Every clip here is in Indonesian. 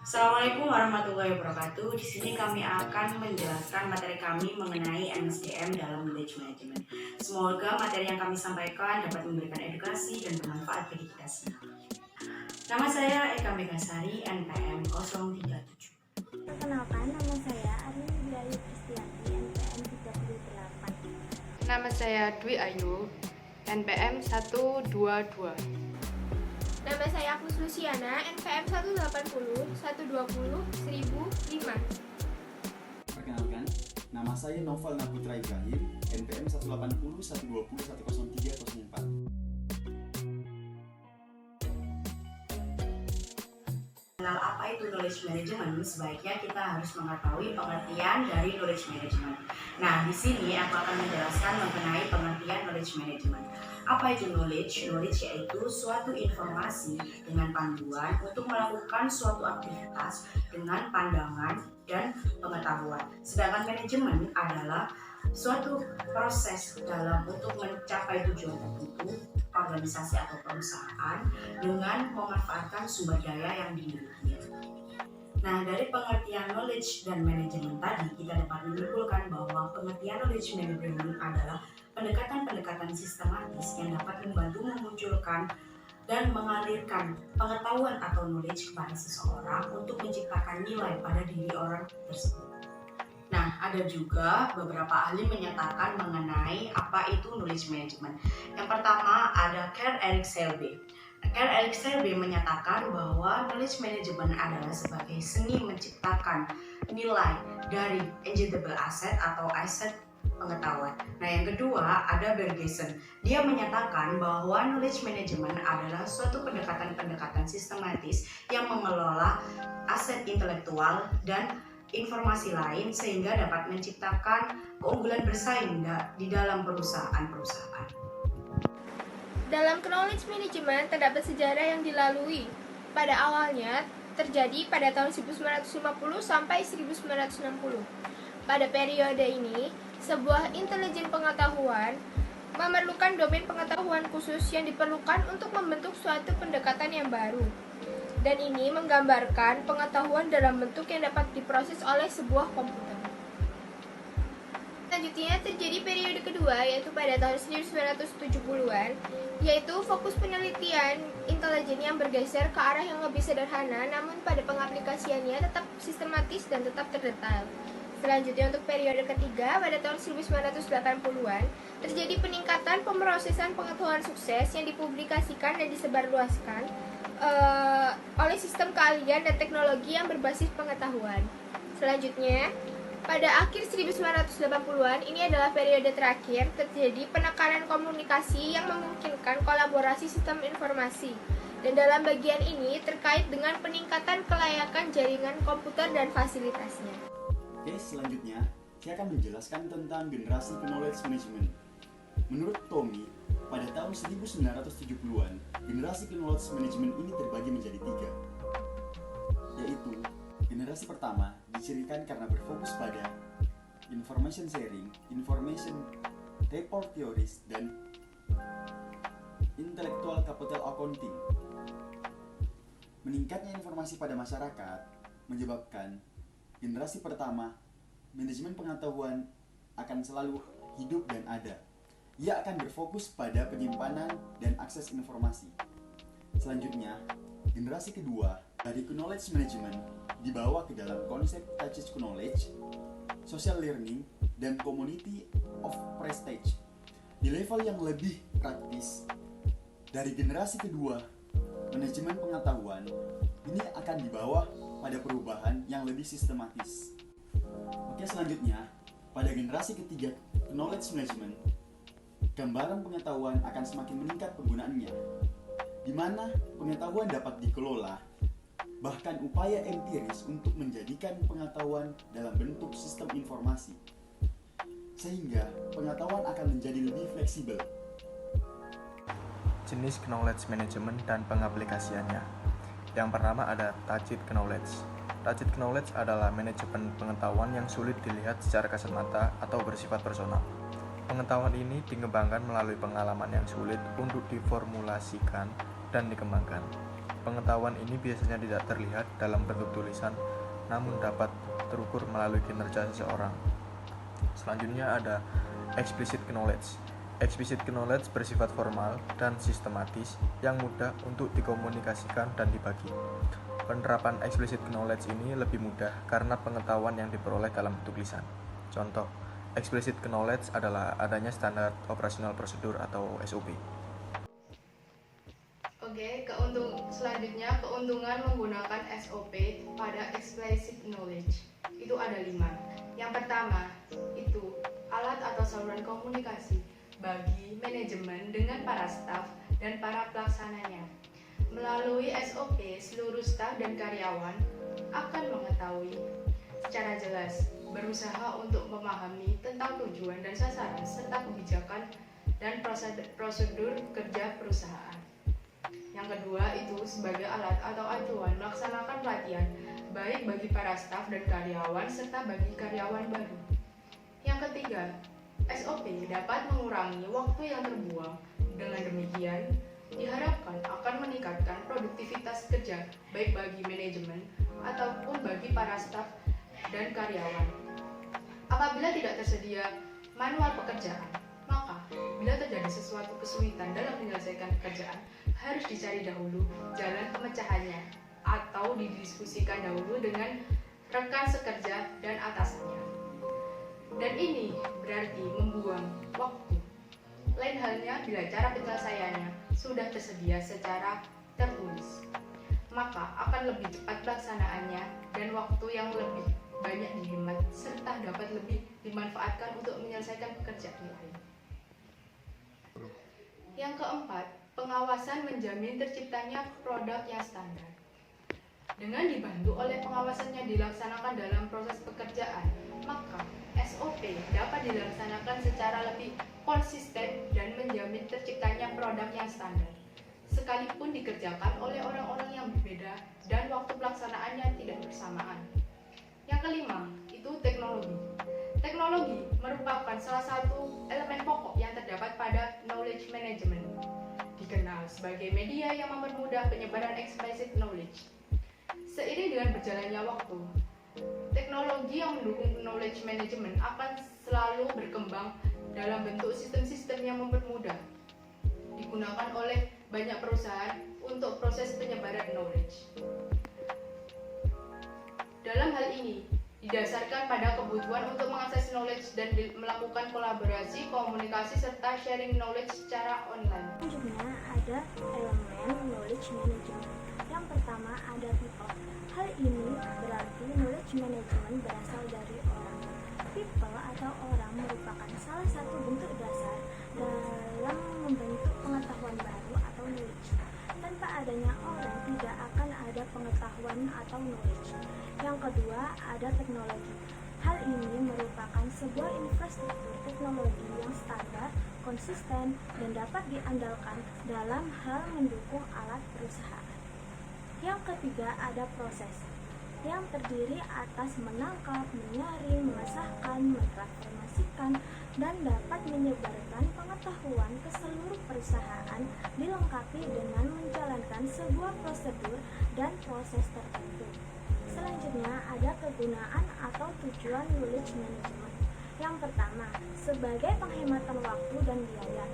Assalamualaikum warahmatullahi wabarakatuh. Di sini kami akan menjelaskan materi kami mengenai MSDM dalam Knowledge Management. Semoga materi yang kami sampaikan dapat memberikan edukasi dan bermanfaat bagi kita semua. Nama saya Eka Megasari, NPM 037. Perkenalkan, nama saya Arin Wilayu Kristianti, NPM 38. Nama saya Dwi Ayu, NPM 122. Nama saya Agus Luciana, NPM 180, 120, 1005. Perkenalkan, nama saya Novel Naputra Ibrahim, NPM 180, 120, 103, 04. Mengenal apa itu knowledge management, sebaiknya kita harus mengetahui pengertian dari knowledge management. Nah, di sini aku akan menjelaskan mengenai pengertian knowledge management. Apa itu knowledge? Knowledge yaitu suatu informasi dengan panduan untuk melakukan suatu aktivitas dengan pandangan dan pengetahuan. Sedangkan manajemen adalah suatu proses dalam untuk mencapai tujuan tertentu organisasi atau perusahaan dengan memanfaatkan sumber daya yang dimiliki. Nah, dari pengertian knowledge dan manajemen tadi, kita dapat menyimpulkan bahwa pengertian knowledge management adalah pendekatan-pendekatan sistematis yang dapat membantu memunculkan dan mengalirkan pengetahuan atau knowledge kepada seseorang untuk menciptakan nilai pada diri orang tersebut. Nah, ada juga beberapa ahli menyatakan mengenai apa itu knowledge management. Yang pertama ada Carl Erik Selby. Carl Erik Selby menyatakan bahwa knowledge management adalah sebagai seni menciptakan nilai dari intangible asset atau aset pengetahuan. Nah, yang kedua ada Bergesen. Dia menyatakan bahwa knowledge management adalah suatu pendekatan-pendekatan sistematis yang mengelola aset intelektual dan informasi lain sehingga dapat menciptakan keunggulan bersaing di dalam perusahaan-perusahaan. Dalam knowledge management terdapat sejarah yang dilalui. Pada awalnya terjadi pada tahun 1950 sampai 1960. Pada periode ini, sebuah intelijen pengetahuan memerlukan domain pengetahuan khusus yang diperlukan untuk membentuk suatu pendekatan yang baru. Dan ini menggambarkan pengetahuan dalam bentuk yang dapat diproses oleh sebuah komputer. Selanjutnya terjadi periode kedua, yaitu pada tahun 1970-an, yaitu fokus penelitian intelijen yang bergeser ke arah yang lebih sederhana, namun pada pengaplikasiannya tetap sistematis dan tetap terdetail. Selanjutnya untuk periode ketiga, pada tahun 1980-an, terjadi peningkatan pemrosesan pengetahuan sukses yang dipublikasikan dan disebarluaskan oleh sistem keahlian dan teknologi yang berbasis pengetahuan. Selanjutnya, pada akhir 1980-an, ini adalah periode terakhir, terjadi penekanan komunikasi yang memungkinkan kolaborasi sistem informasi. Dan dalam bagian ini terkait dengan peningkatan kelayakan jaringan komputer dan fasilitasnya. Oke, selanjutnya saya akan menjelaskan tentang generasi knowledge management. Menurut Tommy, pada tahun 1970-an, generasi knowledge management ini terbagi menjadi 3, yaitu generasi pertama dicirikan karena berfokus pada information sharing, information report theories, dan intellectual capital accounting. Meningkatnya informasi pada masyarakat menyebabkan generasi pertama manajemen pengetahuan akan selalu hidup dan ada. Ia akan berfokus pada penyimpanan dan akses informasi. Selanjutnya, generasi kedua dari knowledge management dibawa ke dalam konsep touch knowledge, social learning, dan community of prestige. Di level yang lebih praktis, dari generasi kedua, manajemen pengetahuan ini akan dibawa pada perubahan yang lebih sistematis. Oke, selanjutnya, pada generasi ketiga knowledge management, gambaran pengetahuan akan semakin meningkat penggunaannya, di mana pengetahuan dapat dikelola, bahkan upaya empiris untuk menjadikan pengetahuan dalam bentuk sistem informasi, sehingga pengetahuan akan menjadi lebih fleksibel. Jenis knowledge management dan pengaplikasiannya. Yang pertama ada tacit knowledge. Tacit knowledge adalah manajemen pengetahuan yang sulit dilihat secara kasat mata atau bersifat personal. Pengetahuan ini dikembangkan melalui pengalaman yang sulit untuk diformulasikan dan dikembangkan. Pengetahuan ini biasanya tidak terlihat dalam bentuk tulisan, namun dapat terukur melalui kinerja seseorang. Selanjutnya ada explicit knowledge. Explicit knowledge bersifat formal dan sistematis yang mudah untuk dikomunikasikan dan dibagi. Penerapan explicit knowledge ini lebih mudah karena pengetahuan yang diperoleh dalam bentuk lisan. Contoh, explicit knowledge adalah adanya standar operasional prosedur atau SOP. Oke, selanjutnya keuntungan menggunakan SOP pada explicit knowledge. Itu ada 5. Yang pertama, itu alat atau saluran komunikasi bagi manajemen dengan para staf dan para pelaksananya. Melalui SOP, seluruh staf dan karyawan akan mengetahui secara jelas, berusaha untuk memahami tentang tujuan dan sasaran serta kebijakan dan prosedur kerja perusahaan. Yang kedua, itu sebagai alat atau acuan melaksanakan pelatihan baik bagi para staf dan karyawan serta bagi karyawan baru. Yang ketiga, SOP dapat mengurangi waktu yang terbuang. Dengan demikian, diharapkan akan meningkatkan produktivitas kerja baik bagi manajemen ataupun bagi para staf dan karyawan. Apabila tidak tersedia manual pekerjaan, maka bila terjadi sesuatu kesulitan dalam menyelesaikan pekerjaan, harus dicari dahulu jalan pemecahannya atau didiskusikan dahulu dengan rekan sekerja dan atasannya. Dan ini berarti membuang waktu. Lain halnya bila cara penyelesaiannya sudah tersedia secara tertulis, maka akan lebih cepat pelaksanaannya dan waktu yang lebih banyak dihemat serta dapat lebih dimanfaatkan untuk menyelesaikan pekerjaan lain. Yang keempat, pengawasan menjamin terciptanya produk yang standar. Dengan dibantu oleh pengawasan yang dilaksanakan dalam proses pekerjaan, maka SOP dapat dilaksanakan secara lebih konsisten dan menjamin terciptanya produk yang standar, sekalipun dikerjakan oleh orang-orang yang berbeda dan waktu pelaksanaannya tidak bersamaan. Yang kelima, itu teknologi. Teknologi merupakan salah satu elemen pokok yang terdapat pada knowledge management, dikenal sebagai media yang mempermudah penyebaran explicit knowledge. Seiring dengan berjalannya waktu, teknologi yang mendukung knowledge management akan selalu berkembang dalam bentuk sistem-sistem yang mempermudah, digunakan oleh banyak perusahaan untuk proses penyebaran knowledge. Dalam hal ini, didasarkan pada kebutuhan untuk mengakses knowledge dan melakukan kolaborasi, komunikasi, serta sharing knowledge secara online. Selanjutnya ada elemen knowledge management. Yang pertama ada people. Hal ini berarti knowledge management berasal dari orang. People atau orang merupakan salah satu bentuk dasar dalam membentuk pengetahuan baru atau knowledge. Tanpa adanya orang tidak akan ada pengetahuan atau knowledge. Yang kedua ada teknologi. Hal ini merupakan sebuah infrastruktur teknologi yang standar, konsisten, dan dapat diandalkan dalam hal mendukung alat perusahaan. Yang ketiga ada proses, yang terdiri atas menangkap, menyaring, mengesahkan, mentransformasikan, dan dapat menyebarkan pengetahuan ke seluruh perusahaan, dilengkapi dengan menjalankan sebuah prosedur dan proses tertentu. Selanjutnya ada kegunaan atau tujuan knowledge management. Yang pertama, sebagai penghematan waktu dan biaya.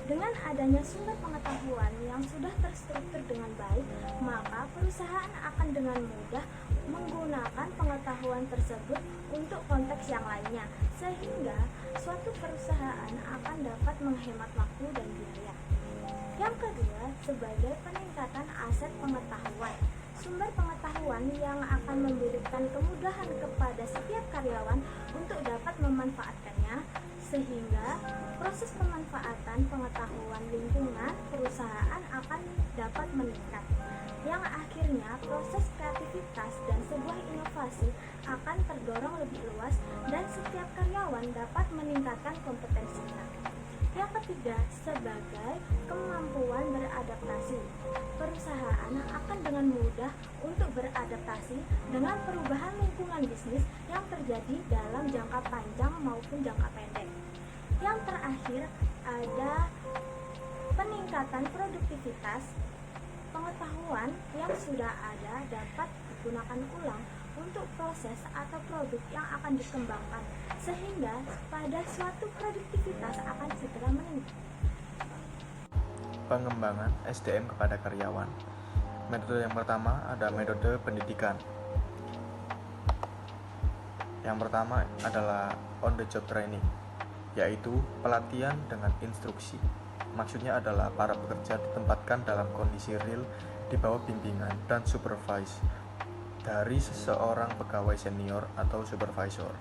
Dengan adanya sumber pengetahuan yang sudah terstruktur dengan baik, maka perusahaan akan dengan mudah menggunakan pengetahuan tersebut untuk konteks yang lainnya, sehingga suatu perusahaan akan dapat menghemat waktu dan biaya. Yang kedua, sebagai peningkatan aset pengetahuan. Sumber pengetahuan yang akan memberikan kemudahan kepada setiap karyawan untuk dapat memanfaatkannya, sehingga proses pemanfaatan pengetahuan lingkungan perusahaan akan dapat meningkat. Yang akhirnya proses kreativitas dan sebuah inovasi akan terdorong lebih luas dan setiap karyawan dapat meningkatkan kompetensinya. Yang ketiga, sebagai kemampuan beradaptasi. Perusahaan akan dengan mudah untuk beradaptasi dengan perubahan lingkungan bisnis yang terjadi dalam jangka panjang maupun jangka pendek. Yang terakhir, ada peningkatan produktivitas. Pengetahuan yang sudah ada dapat digunakan ulang untuk proses atau produk yang akan dikembangkan, sehingga pada suatu produktivitas akan segera meningkat. Pengembangan SDM kepada karyawan. Metode yang pertama ada metode pendidikan. Yang pertama adalah on the job training, yaitu pelatihan dengan instruksi. Maksudnya adalah para pekerja ditempatkan dalam kondisi real di bawah bimbingan dan supervise dari seseorang pegawai senior atau supervisor.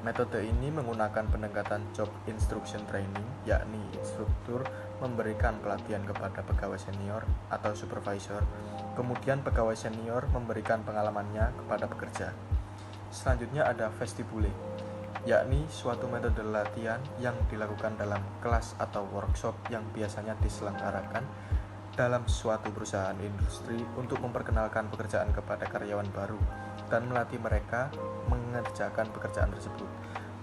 Metode ini menggunakan pendekatan job instruction training, yakni instruktur memberikan pelatihan kepada pegawai senior atau supervisor, kemudian pegawai senior memberikan pengalamannya kepada pekerja. Selanjutnya ada vestibule, yakni suatu metode latihan yang dilakukan dalam kelas atau workshop yang biasanya diselenggarakan dalam suatu perusahaan industri untuk memperkenalkan pekerjaan kepada karyawan baru dan melatih mereka mengerjakan pekerjaan tersebut.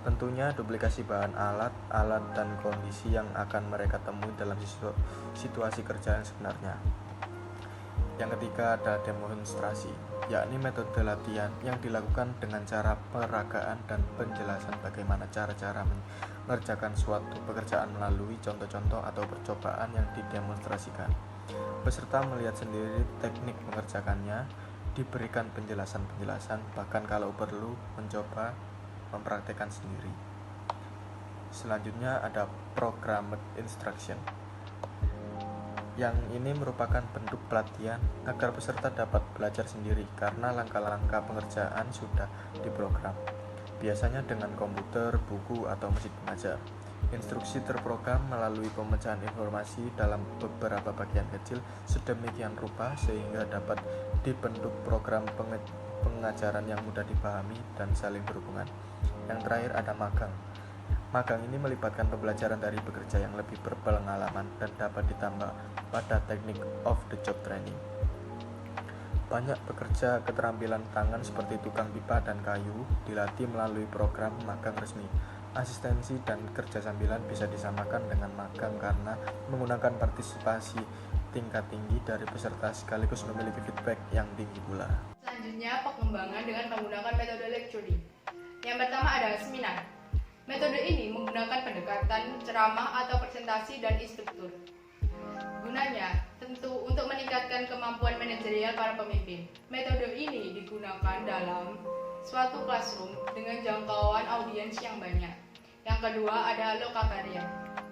Tentunya duplikasi bahan alat dan kondisi yang akan mereka temui dalam situasi kerja yang sebenarnya. Yang ketiga ada demonstrasi, yakni metode latihan yang dilakukan dengan cara peragaan dan penjelasan bagaimana cara-cara mengerjakan suatu pekerjaan melalui contoh-contoh atau percobaan yang didemonstrasikan. Peserta melihat sendiri teknik mengerjakannya, diberikan penjelasan-penjelasan, bahkan kalau perlu mencoba mempraktekkan sendiri. Selanjutnya ada programmed instruction. Yang ini merupakan bentuk pelatihan agar peserta dapat belajar sendiri karena langkah-langkah pengerjaan sudah diprogram, biasanya dengan komputer, buku, atau mesin pengajar. Instruksi terprogram melalui pemecahan informasi dalam beberapa bagian kecil sedemikian rupa sehingga dapat dibentuk program pengajaran yang mudah dipahami dan saling berhubungan. Yang terakhir ada magang. Magang ini melibatkan pembelajaran dari pekerja yang lebih berpengalaman dan dapat ditambah pada teknik of the job training. Banyak pekerja keterampilan tangan seperti tukang pipa dan kayu dilatih melalui program magang resmi. Asistensi dan kerja sambilan bisa disamakan dengan magang karena menggunakan partisipasi tingkat tinggi dari peserta sekaligus memiliki feedback yang tinggi pula. Selanjutnya, pengembangan dengan menggunakan metode lecturing. Yang pertama adalah seminar. Metode ini menggunakan pendekatan ceramah atau presentasi dan instruktur. Gunanya tentu untuk meningkatkan kemampuan manajerial para pemimpin. Metode ini digunakan dalam suatu classroom dengan jangkauan audiens yang banyak. Yang kedua ada lokakarya,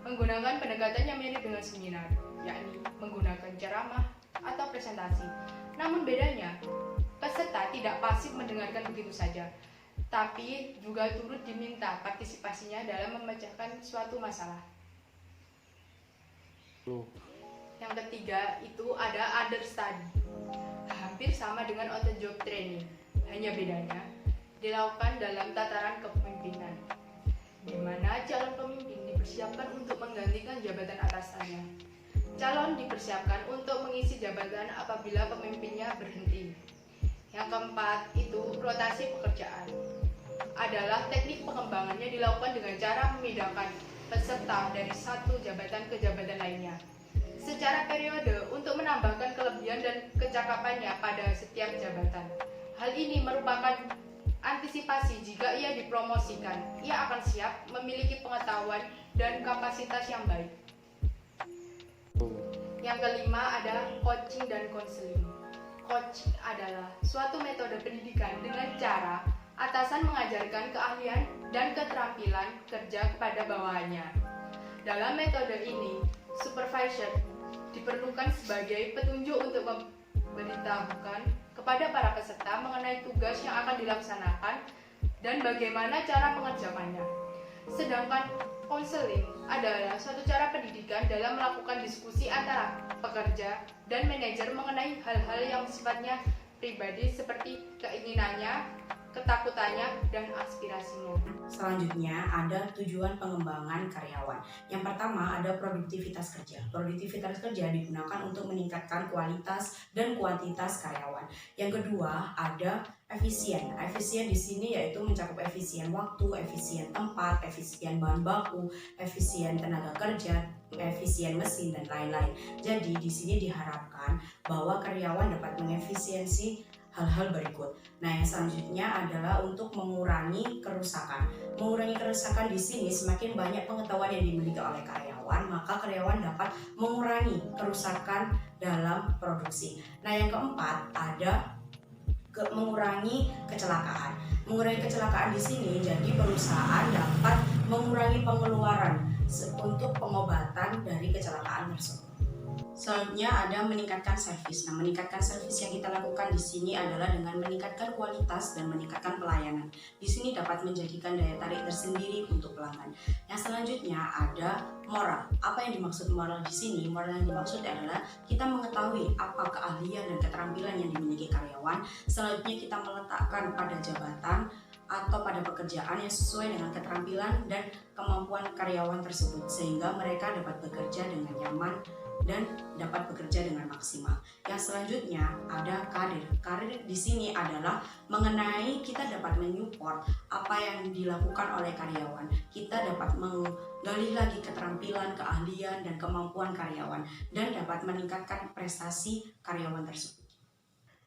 menggunakan pendekatan yang mirip dengan seminar, yakni menggunakan ceramah atau presentasi. Namun bedanya, peserta tidak pasif mendengarkan begitu saja, tapi juga turut diminta partisipasinya dalam memecahkan suatu masalah. Yang ketiga itu ada other study, hampir sama dengan on the job training, hanya bedanya dilakukan dalam tataran kepemimpinan, di mana calon pemimpin dipersiapkan untuk menggantikan jabatan atasannya. Calon dipersiapkan untuk mengisi jabatan apabila pemimpinnya berhenti. Yang keempat itu rotasi pekerjaan. Adalah teknik pengembangannya dilakukan dengan cara memindahkan peserta dari satu jabatan ke jabatan lainnya secara periode untuk menambahkan kelebihan dan kecakapannya pada setiap jabatan. Hal ini merupakan antisipasi jika ia dipromosikan, ia akan siap memiliki pengetahuan dan kapasitas yang baik. Yang kelima ada coaching dan konseling. Coaching adalah suatu metode pendidikan dengan cara atasan mengajarkan keahlian dan keterampilan kerja kepada bawahannya. Dalam metode ini, supervisor diperlukan sebagai petunjuk untuk memberitahukan kepada para peserta mengenai tugas yang akan dilaksanakan dan bagaimana cara mengerjakannya. Sedangkan konseling adalah suatu cara pendidikan dalam melakukan diskusi antara pekerja dan manajer mengenai hal-hal yang sifatnya pribadi seperti keinginannya, ketakutannya, dan aspirasinya. Selanjutnya ada tujuan pengembangan karyawan. Yang pertama ada produktivitas kerja. Produktivitas kerja digunakan untuk meningkatkan kualitas dan kuantitas karyawan. Yang kedua ada efisien. Efisien di sini yaitu mencakup efisien waktu, efisien tempat, efisien bahan baku, efisien tenaga kerja, efisien mesin dan lain-lain. Jadi di sini diharapkan bahwa karyawan dapat mengefisiensi hal-hal berikut. Nah, yang selanjutnya adalah untuk mengurangi kerusakan. Mengurangi kerusakan di sini semakin banyak pengetahuan yang dimiliki oleh karyawan, maka karyawan dapat mengurangi kerusakan dalam produksi. Nah, yang keempat ada mengurangi kecelakaan. Mengurangi kecelakaan di sini jadi perusahaan dapat mengurangi pengeluaran untuk pengobatan dari kecelakaan tersebut. Selanjutnya ada meningkatkan servis. Nah, meningkatkan servis yang kita lakukan di sini adalah dengan meningkatkan kualitas dan meningkatkan pelayanan. Di sini dapat menjadikan daya tarik tersendiri untuk pelanggan. Yang selanjutnya ada moral. Apa yang dimaksud moral di sini? Moral yang dimaksud adalah kita mengetahui apa keahlian dan keterampilan yang dimiliki karyawan. Selanjutnya kita meletakkan pada jabatan atau pada pekerjaan yang sesuai dengan keterampilan dan kemampuan karyawan tersebut, sehingga mereka dapat bekerja dengan nyaman dan dapat bekerja dengan maksimal. Yang selanjutnya ada karir. Karir di sini adalah mengenai kita dapat menyupport apa yang dilakukan oleh karyawan. Kita dapat menggali lagi keterampilan, keahlian, dan kemampuan karyawan dan dapat meningkatkan prestasi karyawan tersebut.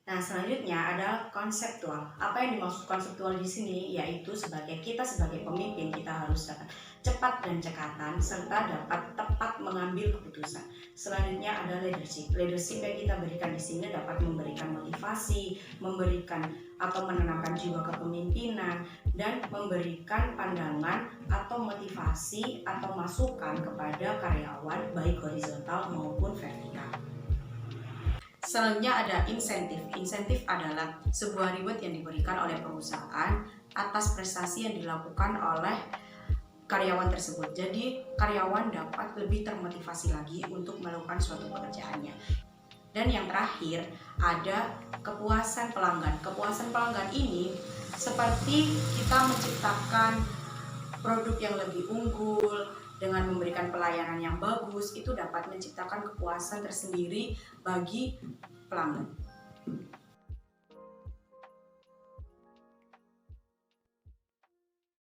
Nah, selanjutnya adalah konseptual. Apa yang dimaksud konseptual di sini? Yaitu kita sebagai pemimpin kita harus dapat cepat dan cekatan serta dapat tepat mengambil keputusan. Selanjutnya ada leadership. Leadership yang kita berikan di sini dapat memberikan motivasi, memberikan atau menanamkan jiwa kepemimpinan dan memberikan pandangan atau motivasi atau masukan kepada karyawan baik horizontal maupun vertikal. Selanjutnya ada insentif. Insentif adalah sebuah reward yang diberikan oleh perusahaan atas prestasi yang dilakukan oleh karyawan tersebut. Jadi karyawan dapat lebih termotivasi lagi untuk melakukan suatu pekerjaannya. Dan yang terakhir ada kepuasan pelanggan. Kepuasan pelanggan ini seperti kita menciptakan produk yang lebih unggul dengan memberikan pelayanan yang bagus, itu dapat menciptakan kepuasan tersendiri bagi pelanggan.